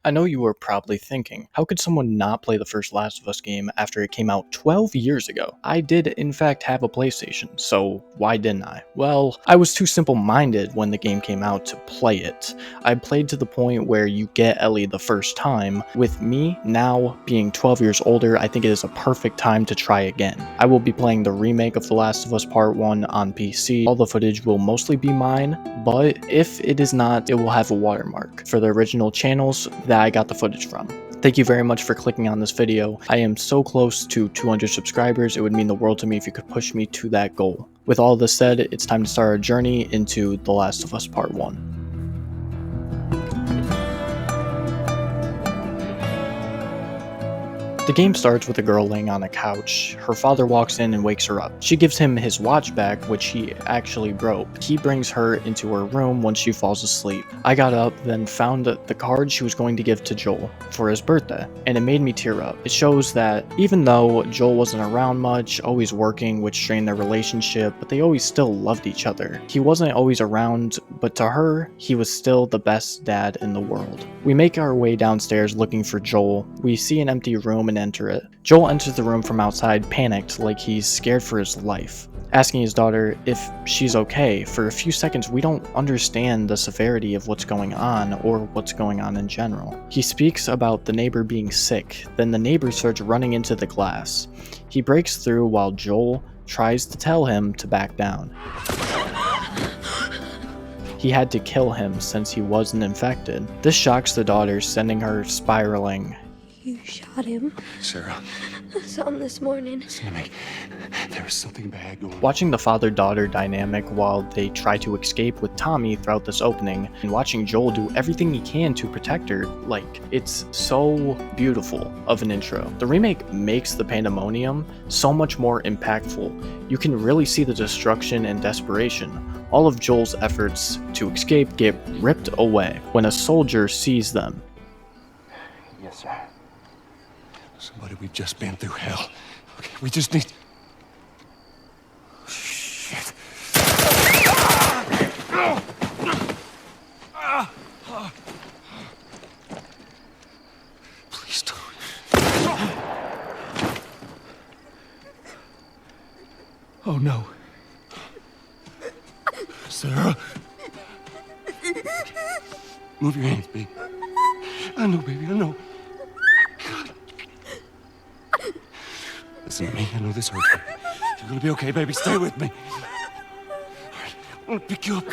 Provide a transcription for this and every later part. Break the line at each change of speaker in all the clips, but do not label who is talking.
I know you were probably thinking, how could someone not play the first Last of Us game after it came out 12 years ago? I did in fact have a PlayStation, so why didn't I? Well, I was too simple-minded when the game came out to play it. I played to the point where you get Ellie the first time. With me now being 12 years older, I think it is a perfect time to try again. I will be playing the remake of The Last of Us Part 1 on PC. All the footage will mostly be mine, but if it is not, it will have a watermark for the original channels that I got the footage from. Thank you very much for clicking on this video. I am so close to 200 subscribers, it would mean the world to me if you could push me to that goal. With all this said, it's time to start our journey into The Last of Us Part 1. The game starts with a girl laying on a couch. Her father walks in and wakes her up. She gives him his watch back, which he actually broke. He brings her into her room once she falls asleep. I got up, then found the card she was going to give to Joel for his birthday, and it made me tear up. It shows that even though Joel wasn't around much, always working, which strained their relationship, but they always still loved each other. He wasn't always around, but to her, he was still the best dad in the world. We make our way downstairs looking for Joel. We see an empty room and enter it. Joel enters the room from outside, panicked, like he's scared for his life, asking his daughter if she's okay. For a few seconds, we don't understand the severity of what's going on or what's going on in general. He speaks about the neighbor being sick, then the neighbor starts running into the glass. He breaks through while Joel tries to tell him to back down. He had to kill him since he wasn't infected. This shocks the daughter, sending her spiraling.
You shot him?
Sarah.
I saw him this morning.
Listen to me. There is something bad going on.
Watching the father-daughter dynamic while they try to escape with Tommy throughout this opening, and watching Joel do everything he can to protect her, like, it's so beautiful of an intro. The remake makes the pandemonium so much more impactful. You can really see the destruction and desperation. All of Joel's efforts to escape get ripped away when a soldier sees them.
Yes, sir. Somebody, we've just been through hell. Okay, we just need... Shit. Please don't. Oh, no. Sarah. Move your hands, baby. I know, baby, I know. God. Listen to me, I know this hurts. You're gonna be okay, baby. Stay with me. All right, I'm gonna pick you up.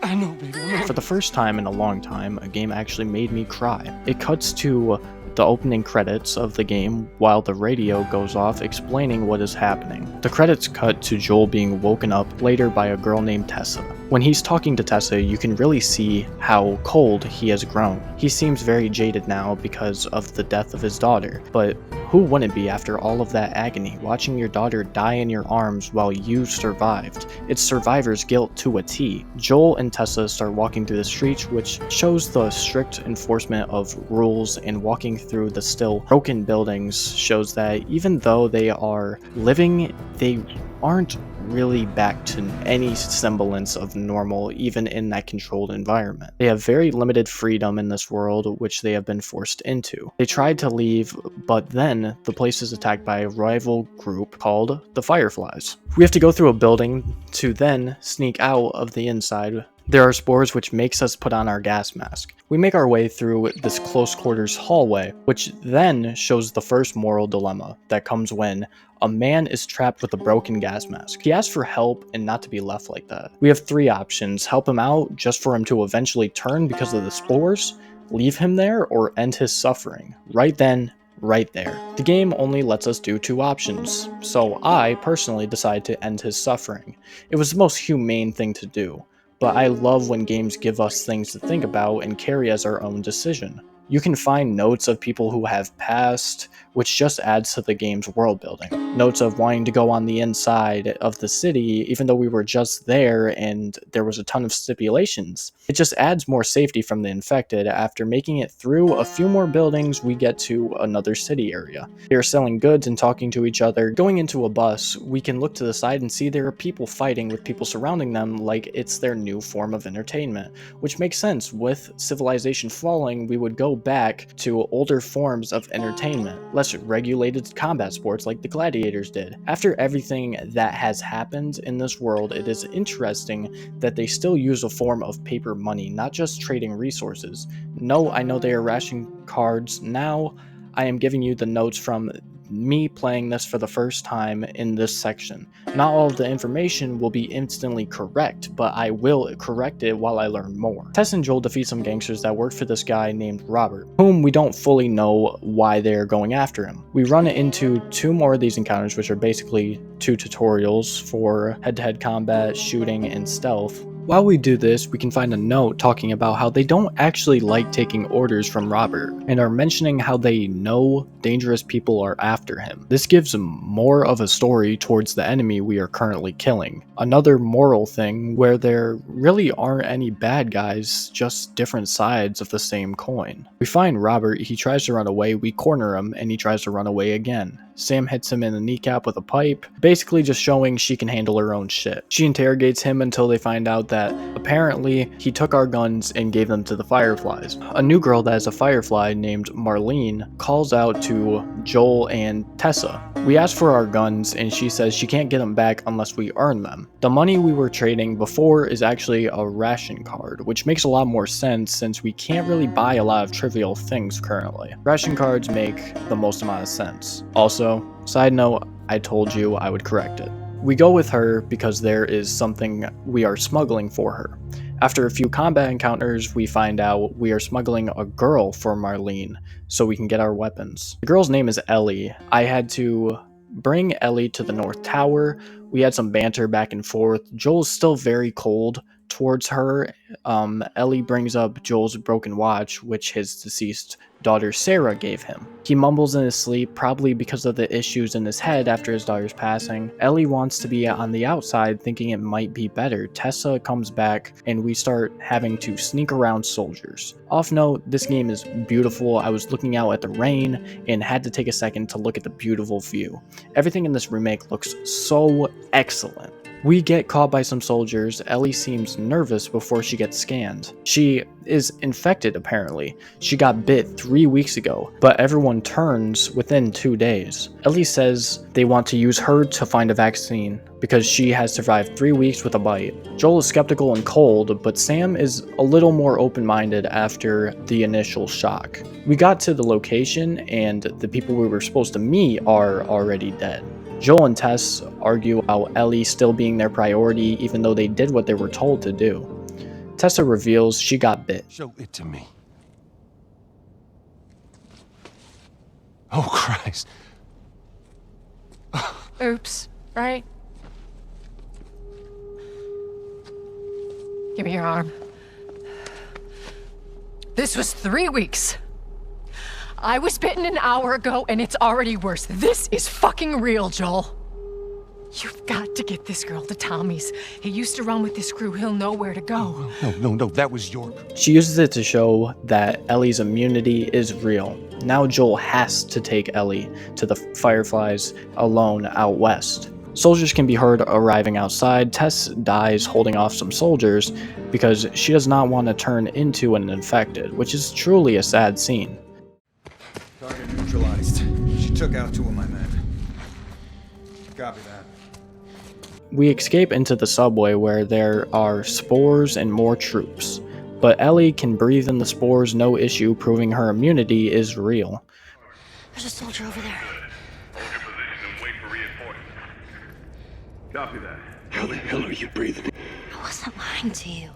I know, baby, I know.
For the first time in a long time, a game actually made me cry. It cuts to the opening credits of the game while the radio goes off explaining what is happening. The credits cut to Joel being woken up later by a girl named Tessa. When he's talking to Tessa, you can really see how cold he has grown. He seems very jaded now because of the death of his daughter, but who wouldn't be after all of that agony, watching your daughter die in your arms while you survived? It's survivor's guilt to a T. Joel and Tessa start walking through the streets, which shows the strict enforcement of rules, and walking through the still broken buildings shows that even though they are living, they aren't really back to any semblance of normal, even in that controlled environment. They have very limited freedom in this world, which they have been forced into. They tried to leave, but then the place is attacked by a rival group called the Fireflies. We have to go through a building to then sneak out of the inside. There are spores, which makes us put on our gas mask. We make our way through this close quarters hallway, which then shows the first moral dilemma that comes when a man is trapped with a broken gas mask. He asks for help and not to be left like that. We have three options: help him out just for him to eventually turn because of the spores, leave him there, or end his suffering. Right then, right there. The game only lets us do two options, so I personally decided to end his suffering. It was the most humane thing to do, but I love when games give us things to think about and carry as our own decision. You can find notes of people who have passed, which just adds to the game's world building. Notes of wanting to go on the inside of the city, even though we were just there and there was a ton of stipulations. It just adds more safety from the infected. After making it through a few more buildings, we get to another city area. They are selling goods and talking to each other. Going into a bus, we can look to the side and see there are people fighting with people surrounding them like it's their new form of entertainment, which makes sense. With civilization falling, we would go back to older forms of entertainment, less regulated combat sports like the gladiators did. After everything that has happened in this world, it is interesting that they still use a form of paper money, not just trading resources. No, I know they are ration cards. Now, I am giving you the notes from me playing this for the first time in this section. Not all of the information will be instantly correct, but I will correct it while I learn more. Tess and Joel defeat some gangsters that work for this guy named Robert, whom we don't fully know why they're going after him. We run into 2 more of these encounters, which are basically 2 tutorials for head-to-head combat, shooting, and stealth. While we do this, we can find a note talking about how they don't actually like taking orders from Robert, and are mentioning how they know dangerous people are after him. This gives more of a story towards the enemy we are currently killing. Another moral thing where there really aren't any bad guys, just different sides of the same coin. We find Robert, he tries to run away, we corner him, and he tries to run away again. Sam hits him in the kneecap with a pipe, basically just showing she can handle her own shit. She interrogates him until they find out that apparently he took our guns and gave them to the Fireflies. A new girl that is a Firefly named Marlene calls out to Joel and Tessa. We ask for our guns and she says she can't get them back unless we earn them. The money we were trading before is actually a ration card, which makes a lot more sense since we can't really buy a lot of trivial things currently. Ration cards make the most amount of sense. Also, side note, I told you I would correct it. We go with her because there is something we are smuggling for her. After a few combat encounters, we find out we are smuggling a girl for Marlene so we can get our weapons. The girl's name is Ellie. I had to bring Ellie to the North Tower. We had some banter back and forth. Joel's still very cold towards her. Ellie brings up Joel's broken watch, which his deceased daughter Sarah gave him. He mumbles in his sleep, probably because of the issues in his head after his daughter's passing. Ellie wants to be on the outside, thinking it might be better. Tessa comes back, and we start having to sneak around soldiers. Off note, this game is beautiful. I was looking out at the rain and had to take a second to look at the beautiful view. Everything in this remake looks so excellent. We get caught by some soldiers. Ellie seems nervous before she gets scanned. She is infected apparently. She got bit 3 weeks ago, but everyone turns within 2 days. Ellie says they want to use her to find a vaccine because she has survived 3 weeks with a bite. Joel is skeptical and cold, but Sam is a little more open-minded after the initial shock. We got to the location and the people we were supposed to meet are already dead. Joel and Tess argue about Ellie still being their priority even though they did what they were told to do. Tessa reveals she got bit.
Show it to me. Oh, Christ.
Oops, right? Give me your arm. This was 3 weeks. I was bitten an hour ago and it's already worse. This is fucking real, Joel. You've got to get this girl to Tommy's. He used to run with this crew. He'll know where to go.
No, that was your...
She uses it to show that Ellie's immunity is real. Now Joel has to take Ellie to the Fireflies alone out west. Soldiers can be heard arriving outside. Tess dies holding off some soldiers because she does not want to turn into an infected, which is truly a sad scene.
Target neutralized. She took out 2 of my men. Copy that.
We escape into the subway where there are spores and more troops, but Ellie can breathe in the spores no issue, proving her immunity is real.
There's a soldier over there.
Hold your position and wait for reinforcements. Copy that.
How the hell are you breathing?
I wasn't lying to you.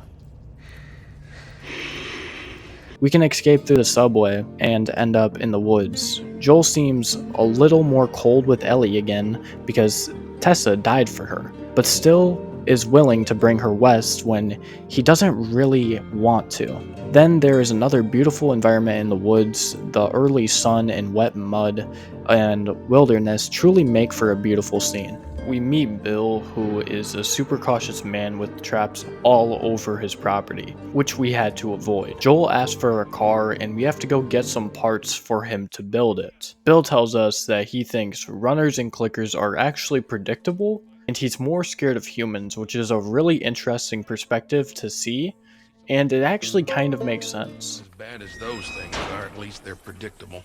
We can escape through the subway and end up in the woods. Joel seems a little more cold with Ellie again because Tessa died for her, but still is willing to bring her west when he doesn't really want to. Then there is another beautiful environment in the woods. The early sun and wet mud and wilderness truly make for a beautiful scene. We meet Bill, who is a super cautious man with traps all over his property, which we had to avoid. Joel asks for a car and we have to go get some parts for him to build it. Bill tells us that he thinks runners and clickers are actually predictable, and he's more scared of humans, which is a really interesting perspective to see, And it actually kind of makes sense.
As bad as those things are, at least they're predictable.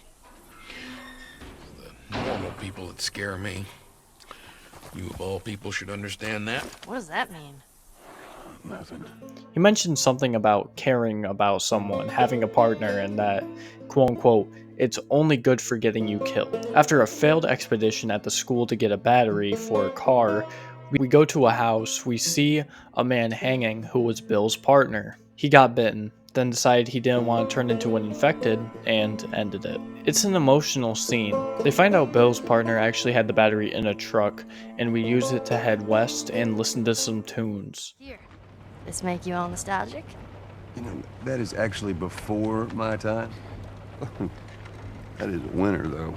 The normal people that scare me. You of all people should understand that.
What does that mean?
Nothing.
He mentioned something about caring about someone, having a partner, and that, quote unquote, it's only good for getting you killed. After a failed expedition at the school to get a battery for a car, we go to a house, we see a man hanging who was Bill's partner. He got bitten, then decided he didn't want to turn into an infected, and ended it. It's an emotional scene. They find out Bill's partner actually had the battery in a truck, and we use it to head west and listen to some tunes.
Here. This make you all nostalgic?
You know, that is actually before my time. That is a winner, though.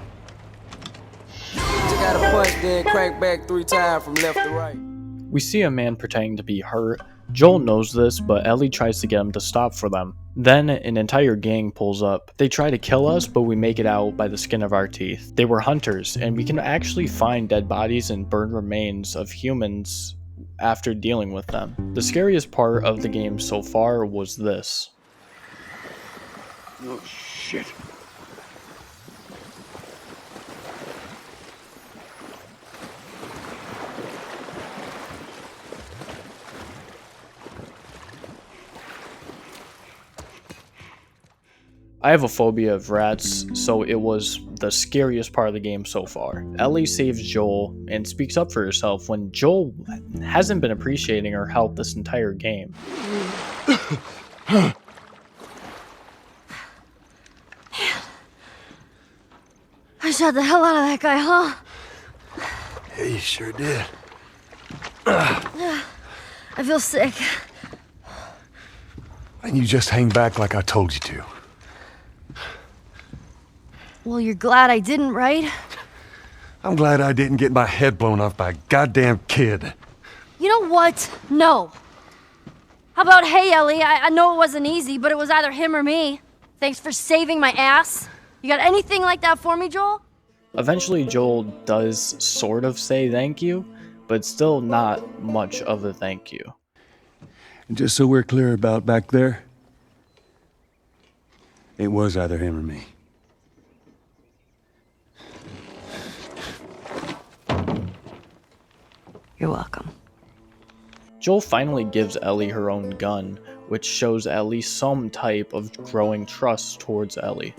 Just gotta punch, then crank back 3 times from left to right.
We see a man pretending to be hurt. Joel knows this, but Ellie tries to get him to stop for them. Then an entire gang pulls up. They try to kill us, but we make it out by the skin of our teeth. They were hunters, and we can actually find dead bodies and burned remains of humans after dealing with them. The scariest part of the game so far was this.
Oh, shit.
I have a phobia of rats, so it was the scariest part of the game so far. Ellie saves Joel and speaks up for herself when Joel hasn't been appreciating her help this entire game.
I shot the hell out of that guy, huh?
Yeah, you sure did.
I feel sick.
And you just hang back like I told you to.
Well, you're glad I didn't, right?
I'm glad I didn't get my head blown off by a goddamn kid.
You know what? No. How about, hey, Ellie, I know it wasn't easy, but it was either him or me. Thanks for saving my ass. You got anything like that for me, Joel?
Eventually Joel does sort of say thank you, but still not much of a thank you.
And just so we're clear about back there, it was either him or me.
You're welcome.
Joel finally gives Ellie her own gun, which shows at least some type of growing trust towards Ellie.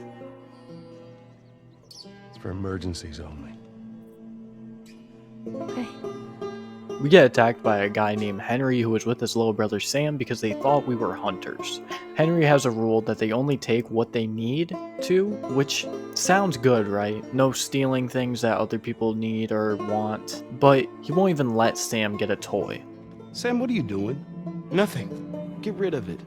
It's for emergencies only.
Okay.
We get attacked by a guy named Henry who was with his little brother Sam because they thought we were hunters. Henry has a rule that they only take what they need to, which sounds good, right? No stealing things that other people need or want, but he won't even let Sam get a toy.
Sam, what are you doing? Nothing. Get rid of it.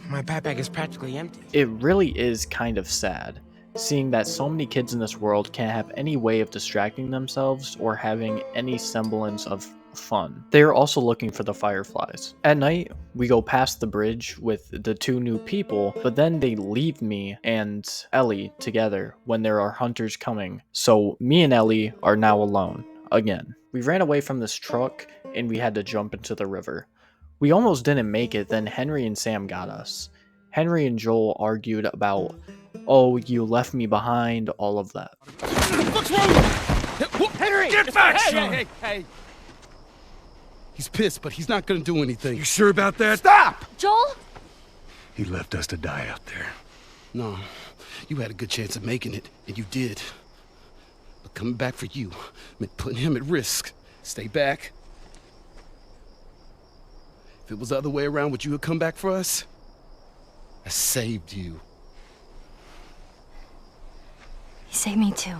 My backpack is practically empty.
It really is kind of sad, seeing that so many kids in this world can't have any way of distracting themselves or having any semblance of fun. They are also looking for the fireflies. At night, we go past the bridge with the 2 new people, but then they leave me and Ellie together when there are hunters coming. So me and Ellie are now alone, again. We ran away from this truck and we had to jump into the river. We almost didn't make it, then Henry and Sam got us. Henry and Joel argued about, oh, you left me behind, all of that.
What's wrong with you? Henry! Get back, son! Hey! He's pissed, but he's not gonna do anything.
You sure about that?
Stop!
Joel?
He left us to die out there.
No, you had a good chance of making it, and you did. But coming back for you meant putting him at risk. Stay back. If it was the other way around, would you have come back for us? I saved you.
He saved me too.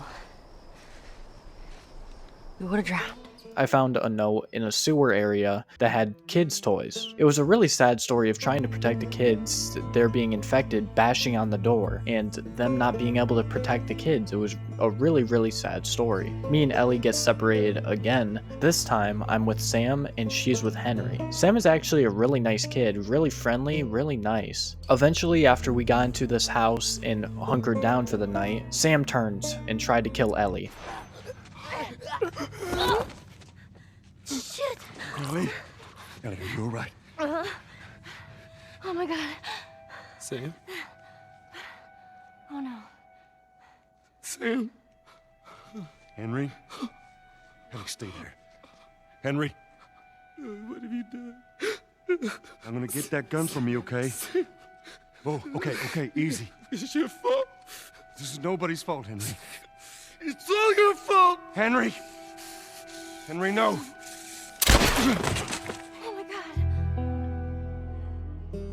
We would have drowned.
I found a note in a sewer area that had kids' toys. It was a really sad story of trying to protect the kids, they're being infected, bashing on the door, and them not being able to protect the kids. It was a really, really sad story. Me and Ellie get separated again. This time, I'm with Sam and she's with Henry. Sam is actually a really nice kid, really friendly, really nice. Eventually, after we got into this house and hunkered down for the night, Sam turns and tried to kill Ellie.
Shit!
Ellie? Ellie, are you alright?
Oh my god.
Sam?
Oh no.
Sam?
Henry? Henry, stay there. Henry?
What have you done?
I'm gonna get that gun from you, okay? Oh, okay, easy.
It's your fault.
This is nobody's fault, Henry.
It's all your fault.
Henry! Henry, no!
Oh my god.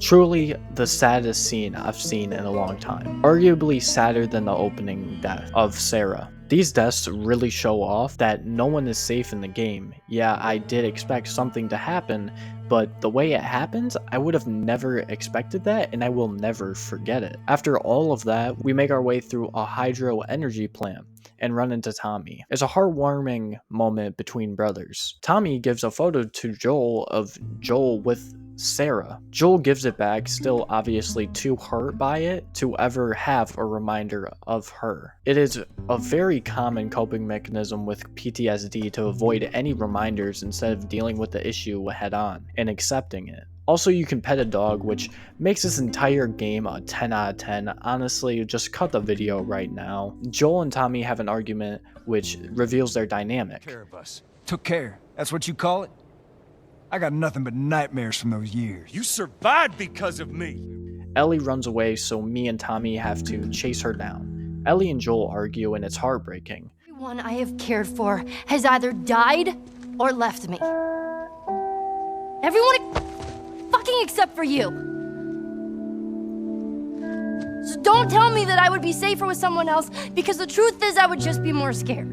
Truly the saddest scene I've seen in a long time. Arguably sadder than the opening death of Sarah. These deaths really show off that no one is safe in the game. Yeah, I did expect something to happen, but the way it happened, I would have never expected that, and I will never forget it. After all of that, we make our way through a hydro energy plant and run into Tommy. It's a heartwarming moment between brothers. Tommy gives a photo to Joel of Joel with Sarah. Joel gives it back, still obviously too hurt by it to ever have a reminder of her. It is a very common coping mechanism with PTSD to avoid any reminders instead of dealing with the issue head on and accepting it. Also, you can pet a dog, which makes this entire game a 10 out of 10. Honestly, just cut the video right now. Joel and Tommy have an argument which reveals their dynamic.
Care of us. Took care. That's what you call it? I got nothing but nightmares from those years.
You survived because of me!
Ellie runs away, so me and Tommy have to chase her down. Ellie and Joel argue, and it's heartbreaking.
Everyone I have cared for has either died or left me. Everyone fucking except for you. So don't tell me that I would be safer with someone else, because the truth is I would just be more scared.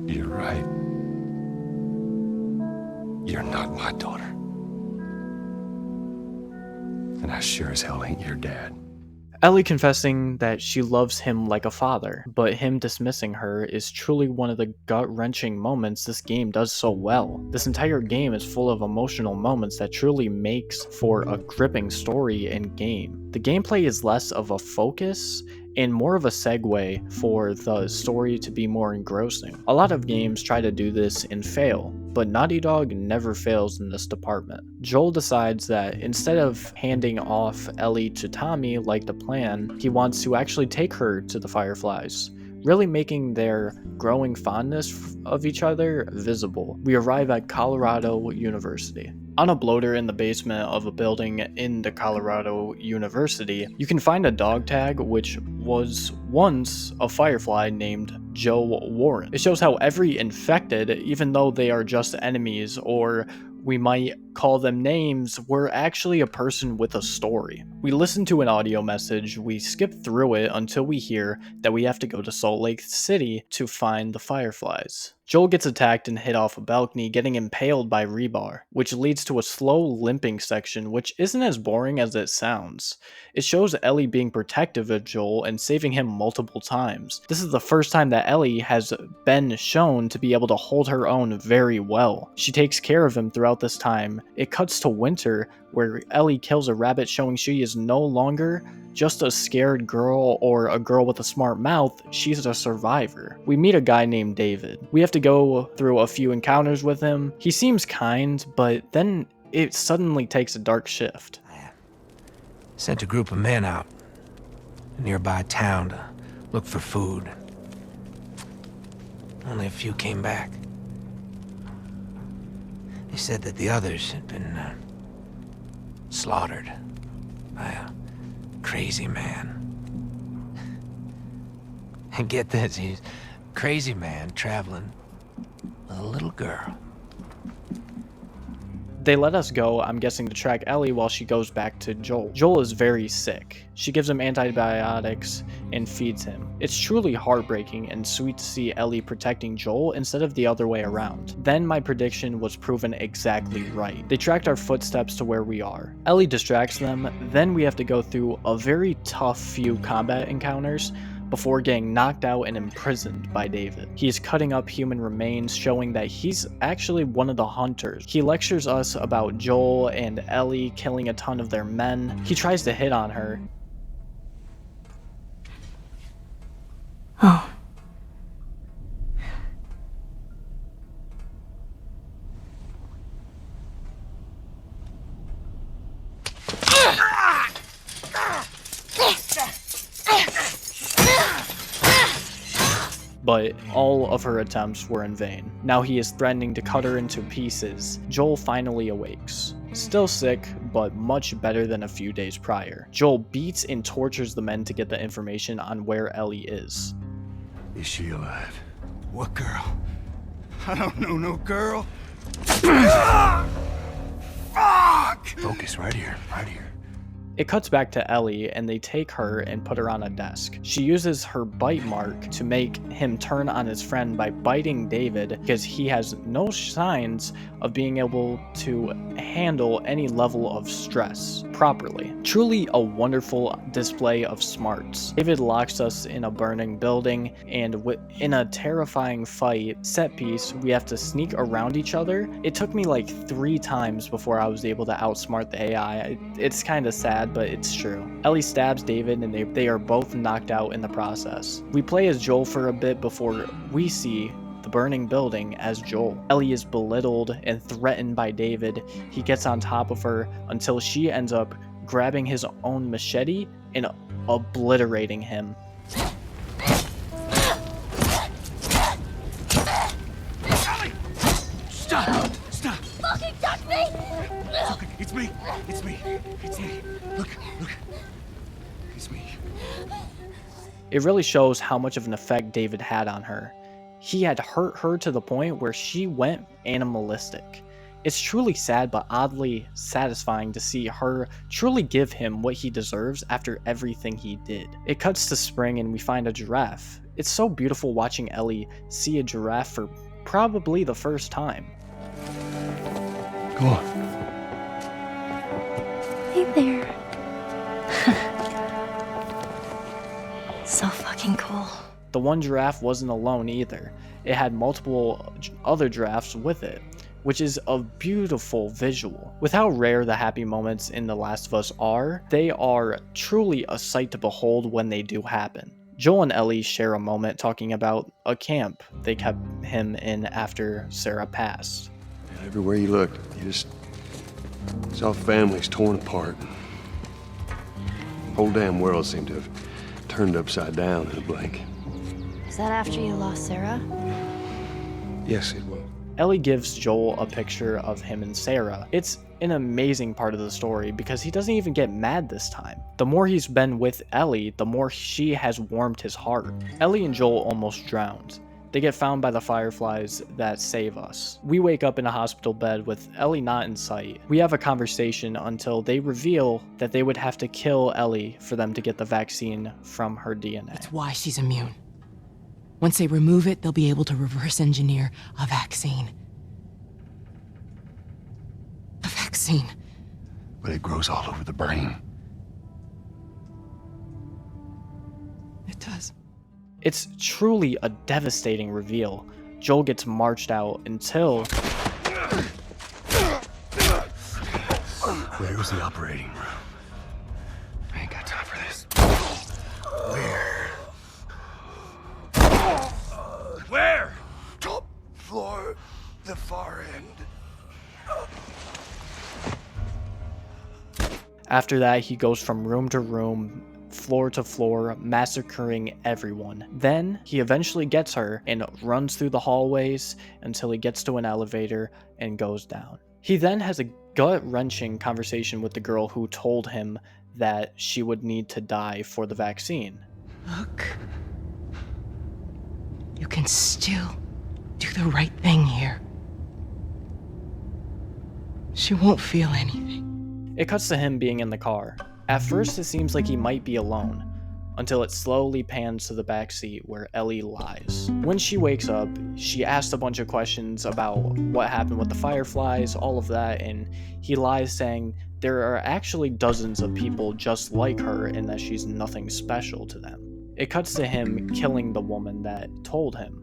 You're right. You're not my daughter. And I sure as hell ain't your dad.
Ellie confessing that she loves him like a father, but him dismissing her is truly one of the gut-wrenching moments this game does so well. This entire game is full of emotional moments that truly makes for a gripping story and game. The gameplay is less of a focus and more of a segue for the story to be more engrossing. A lot of games try to do this and fail, but Naughty Dog never fails in this department. Joel decides that instead of handing off Ellie to Tommy like the plan, he wants to actually take her to the Fireflies, really making their growing fondness of each other visible. We arrive at Colorado University. On a bloater in the basement of a building in the Colorado University, you can find a dog tag which was once a Firefly named Joe Warren. It shows how every infected, even though they are just enemies or we might call them names, were actually a person with a story. We listen to an audio message, we skip through it until we hear that we have to go to Salt Lake City to find the Fireflies. Joel gets attacked and hit off a balcony, getting impaled by rebar, which leads to a slow limping section which isn't as boring as it sounds. It shows Ellie being protective of Joel and saving him multiple times. This is the first time that Ellie has been shown to be able to hold her own very well. She takes care of him throughout this time. It cuts to winter, where Ellie kills a rabbit, showing she is no longer just a scared girl or a girl with a smart mouth, she's a survivor. We meet a guy named David. We have to go through a few encounters with him. He seems kind, but then it suddenly takes a dark shift.
Sent a group of men out to a nearby town to look for food. Only a few came back. They said that the others had been slaughtered by a crazy man. And get this, he's a crazy man traveling with a little girl.
They let us go, I'm guessing, to track Ellie while she goes back to Joel. Joel is very sick. She gives him antibiotics and feeds him. It's truly heartbreaking and sweet to see Ellie protecting Joel instead of the other way around. Then my prediction was proven exactly right. They tracked our footsteps to where we are. Ellie distracts them, then we have to go through a very tough few combat encounters before getting knocked out and imprisoned by David. He is cutting up human remains, showing that he's actually one of the hunters. He lectures us about Joel and Ellie killing a ton of their men. He tries to hit on her. but all of her attempts were in vain. Now he is threatening to cut her into pieces. Joel finally awakes. Still sick, but much better than a few days prior. Joel beats and tortures the men to get the information on where Ellie is.
Is she alive? What girl? I don't know no girl. Fuck! Focus right here, right here.
It cuts back to Ellie, and they take her and put her on a desk. She uses her bite mark to make him turn on his friend by biting David because he has no signs of being able to handle any level of stress properly. Truly a wonderful display of smarts. David locks us in a burning building, and in a terrifying fight set piece, we have to sneak around each other. It took me like 3 times before I was able to outsmart the AI. It's kind of sad, but it's true. Ellie stabs David, and they are both knocked out in the process. We play as Joel for a bit before we see the burning building as Joel. Ellie is belittled and threatened by David. He gets on top of her until she ends up grabbing his own machete and obliterating him.
Ellie! Stop! Stop!
Fucking touch me!
Okay, it's me. It's me. It's me. Look. It's me.
It really shows how much of an effect David had on her. He had hurt her to the point where she went animalistic. It's truly sad but oddly satisfying to see her truly give him what he deserves after everything he did. It cuts to spring and we find a giraffe. It's so beautiful watching Ellie see a giraffe for probably the first time.
Come on.
Hey there. So fucking cool.
The one giraffe wasn't alone either. It had multiple other giraffes with it, which is a beautiful visual. With how rare the happy moments in The Last of Us are, they are truly a sight to behold when they do happen. Joel and Ellie share a moment talking about a camp they kept him in after Sarah passed.
And everywhere you looked, you just saw families torn apart. The whole damn world seemed to have turned upside down in a blink.
Is that after you lost Sarah?
Yes, it was.
Ellie gives Joel a picture of him and Sarah. It's an amazing part of the story because he doesn't even get mad this time. The more he's been with Ellie, the more she has warmed his heart. Ellie and Joel almost drowned. They get found by the fireflies that save us. We wake up in a hospital bed with Ellie not in sight. We have a conversation until they reveal that they would have to kill Ellie for them to get the vaccine from her DNA.
That's why she's immune. Once they remove it, they'll be able to reverse engineer a vaccine. A vaccine.
But it grows all over the brain.
It does.
It's truly a devastating reveal. Joel gets marched out until...
Where's the operating room?
I ain't got time for this.
Where?
Top floor, the far end.
After that, he goes from room to room, floor to floor, massacring everyone. Then, he eventually gets her and runs through the hallways until he gets to an elevator and goes down. He then has a gut-wrenching conversation with the girl who told him that she would need to die for the vaccine.
Look. You can still do the right thing here. She won't feel anything.
It cuts to him being in the car. At first, it seems like he might be alone, until it slowly pans to the backseat where Ellie lies. When she wakes up, she asks a bunch of questions about what happened with the fireflies, all of that, and he lies saying there are actually dozens of people just like her and that she's nothing special to them. It cuts to him killing the woman that told him.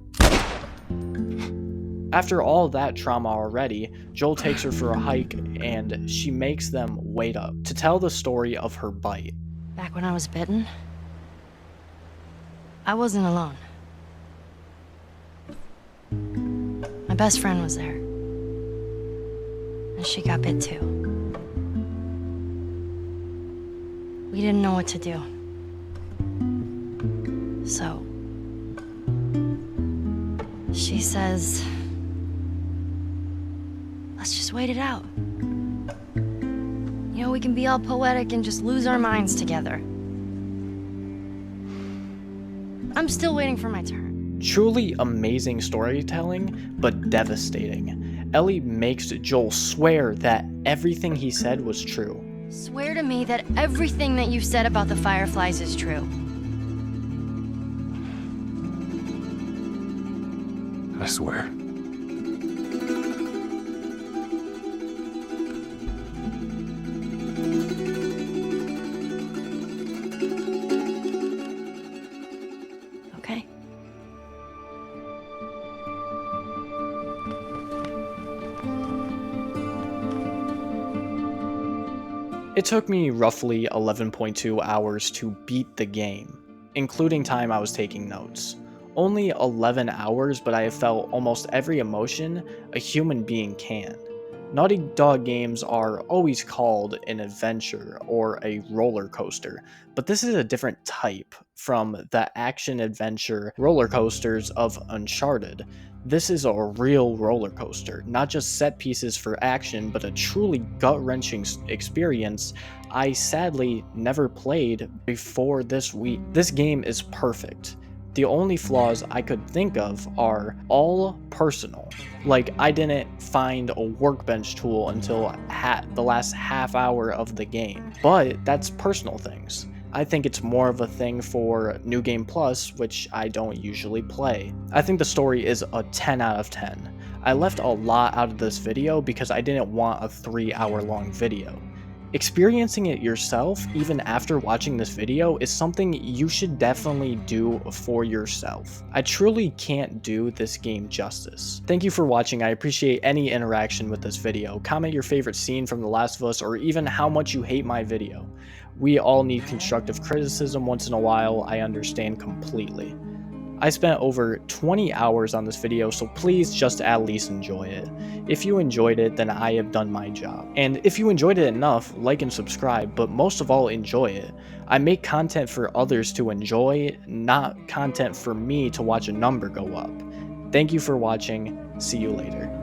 After all that trauma already, Joel takes her for a hike and she makes them wait up to tell the story of her bite.
Back when I was bitten, I wasn't alone. My best friend was there. And she got bit too. We didn't know what to do. So, She says, let's just wait it out. You know, we can be all poetic and just lose our minds together. I'm still waiting for my turn.
Truly amazing storytelling, but devastating. Ellie makes Joel swear that everything he said was true.
Swear to me that everything that you've said about the Fireflies is true.
I swear.
Okay.
It took me roughly 11.2 hours to beat the game, including time I was taking notes. Only 11 hours, but I have felt almost every emotion a human being can. Naughty Dog games are always called an adventure or a roller coaster, but this is a different type from the action-adventure roller coasters of Uncharted. This is a real roller coaster, not just set pieces for action, but a truly gut-wrenching experience I sadly never played before this week. This game is perfect. The only flaws I could think of are all personal. Like, I didn't find a workbench tool until the last half hour of the game, but that's personal things. I think it's more of a thing for New Game Plus, which I don't usually play. I think the story is a 10 out of 10. I left a lot out of this video because I didn't want a 3-hour long video. Experiencing it yourself, even after watching this video, is something you should definitely do for yourself. I truly can't do this game justice. Thank you for watching. I appreciate any interaction with this video. Comment your favorite scene from The Last of Us, or even how much you hate my video. We all need constructive criticism once in a while. I understand completely. I spent over 20 hours on this video, so please just at least enjoy it. If you enjoyed it, then I have done my job. And if you enjoyed it enough, like and subscribe, but most of all, enjoy it. I make content for others to enjoy, not content for me to watch a number go up. Thank you for watching. See you later.